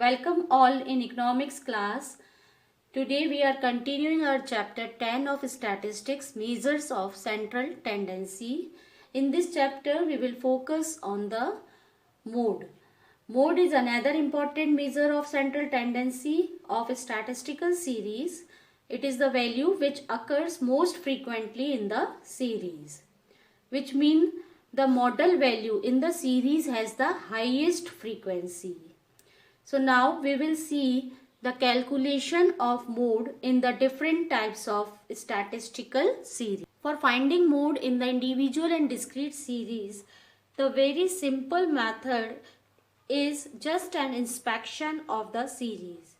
Welcome all in economics class. Today we are continuing our chapter 10 of statistics, measures of central tendency. In this chapter we will focus on the mode. Mode is another important measure of central tendency of a statistical series. It is the value which occurs most frequently in the series, which means the model value in the series has the highest frequency. So now we will see the calculation of mode in the different types of statistical series. For finding mode in the individual and discrete series, the very simple method is just an inspection of the series.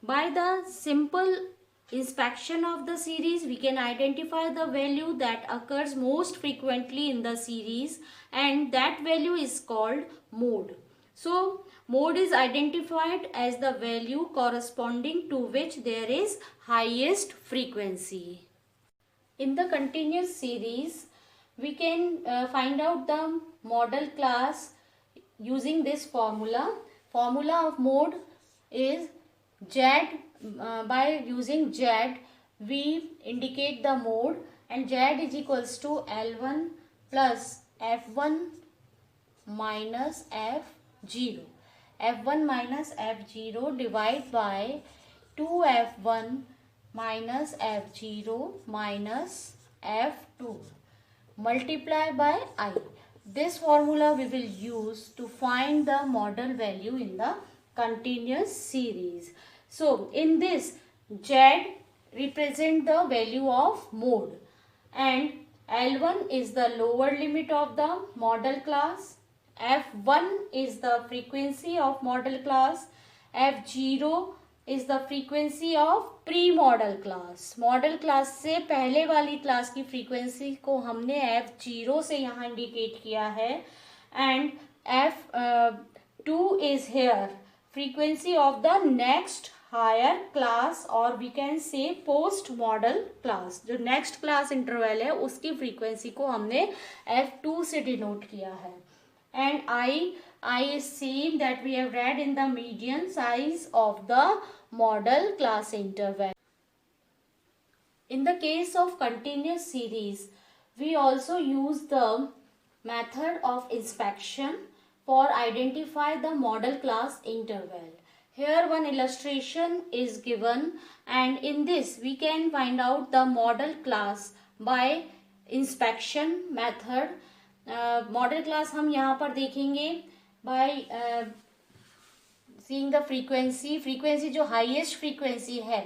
By the simple inspection of the series, we can identify the value that occurs most frequently in the series, and that value is called mode. So, mode is identified as the value corresponding to which there is highest frequency. In the continuous series, we can find out the model class using this formula. Formula of mode is Z. By using Z, we indicate the mode, and Z is equals to L1 plus F1 minus F0. F1 minus F0 divided by 2F1 minus F0 minus F2 multiply by I. This formula we will use to find the model value in the continuous series. So in this, Z represent the value of mode, and L1 is the lower limit of the model class, F1 is the frequency of model class, F0 is the frequency of pre model class. Model class से पहले वाली class की frequency को हमने F0 से यहाँ indicate किया है, and F2 is here frequency of the next higher class, और we can say post modal class. जो नेक्स्ट क्लास इंटरवल है उसकी फ्रीक्वेंसी को हमने F2 से डिनोट किया है. And I is same that we have read in the median size of the model class interval. In the case of continuous series, we also use the method of inspection for identify the model class interval. Here one illustration is given, and in this we can find out the model class by inspection method. Model class हम यहाँ पर देखेंगे by seeing the frequency जो highest frequency है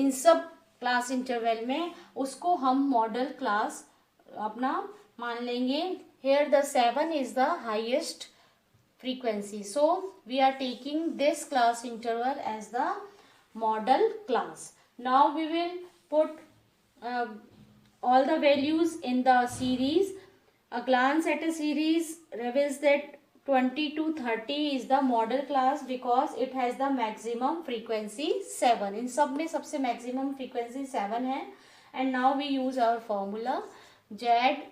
इन सब class interval में, उसको हम मॉडल क्लास अपना मान लेंगे. Here the 7 is the highest frequency, so we are taking this class interval as the model class. Now we will put all the values in the series. A glance at a series reveals that 20 to 30 is the model class because it has the maximum frequency 7. इन सब में सबसे maximum frequency 7 है. And now we use our formula. Z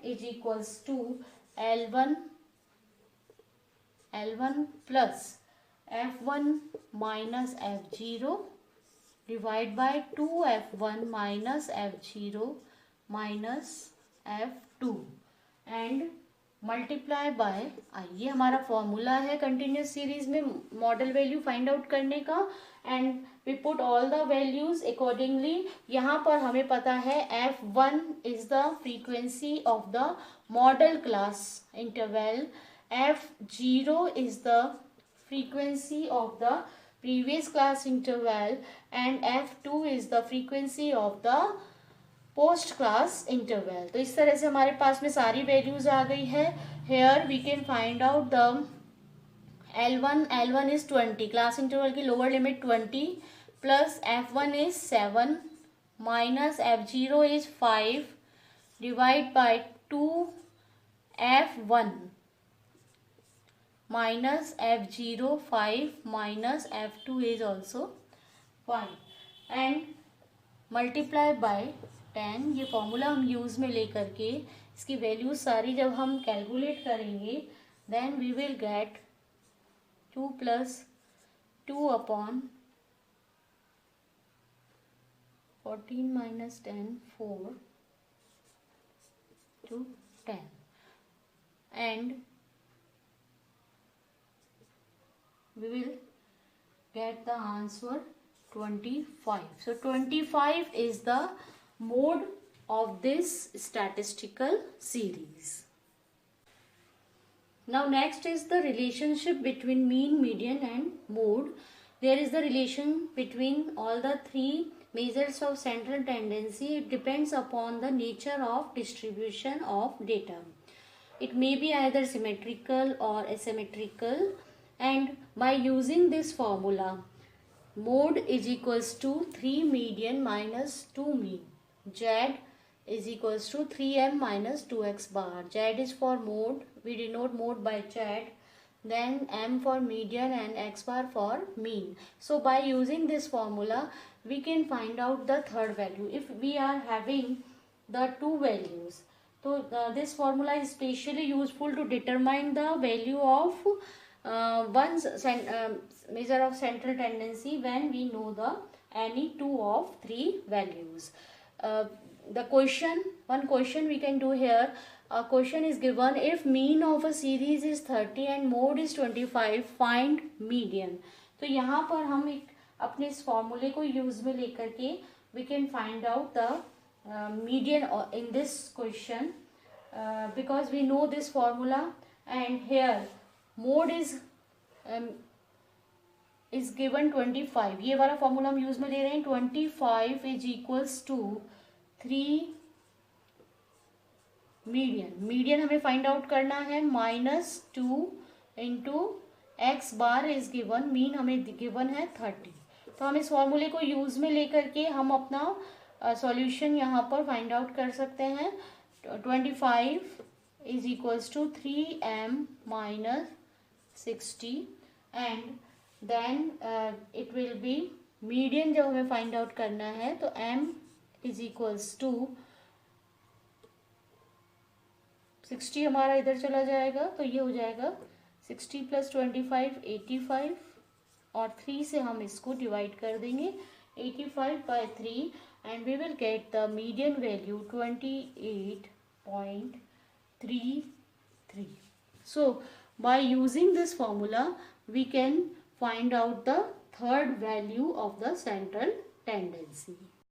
is equals to L1 plus F1 minus F0 divided by 2F1 minus F0 minus F2 and multiply by I. ये हमारा formula है continuous series में modal value find out करने का, and we put all the values accordingly. यहाँ पर हमें पता है F1 is the frequency of the modal class interval, F0 is the frequency of the previous class interval, and F2 is the frequency of the post class interval. तो इस तरह से हमारे पास में सारी वैल्यूज आ गई है. Here we can find out the L1 is 20, class interval की lower limit 20, plus F1 is 7 minus F0 is 5 divide by 2F1 minus F0 5 minus F2 is also 5 and multiply by 10. ये formula हम use में लेकर के इसकी values सारी जब हम कैलकुलेट करेंगे, then we will get 2 plus 2 upon 14 minus 10, 4 to 10, and we will get the answer 25. So 25 is the mode of this statistical series. Now next is the relationship between mean, median and mode. There is the relation between all the three measures of central tendency. It depends upon the nature of distribution of data. It may be either symmetrical or asymmetrical, and by using this formula, mode is equals to 3 median minus 2 mean. Z is equals to 3m minus 2x bar. Z is for mode, we denote mode by Z, then m for median and x bar for mean. So by using this formula, we can find out the third value. If we are having the two values, so this formula is especially useful to determine the value of one's measure of central tendency when we know the any two of three values. One question we can do here. A question is given, if mean of a series is 30 and mode is 25, find median. तो यहाँ पर हम एक अपने इस फॉर्मूले को use में लेकर के we can find out the median in this question, because we know this formula, and here mode is given 25. ये वाला फॉर्मूला हम यूज में ले रहे हैं. 25 is equals to 3 मीडियन हमें फाइंड आउट करना है, -2 into x bar is given, mean हमें गिवन है 30. तो हम इस फॉर्मूले को यूज में लेकर के हम अपना सॉल्यूशन यहाँ पर फाइंड आउट कर सकते हैं. 25 is equals to 3m minus 60, and then it will be median जब हमें फाइंड आउट करना है तो m इज इक्वल्स टू 60 हमारा इधर चला जाएगा, तो ये हो जाएगा 60 प्लस 25 85, और 3 से हम इसको डिवाइड कर देंगे 85 by 3, and we will get the median value 28.33. So by using this formula we can find out the third value of the central tendency.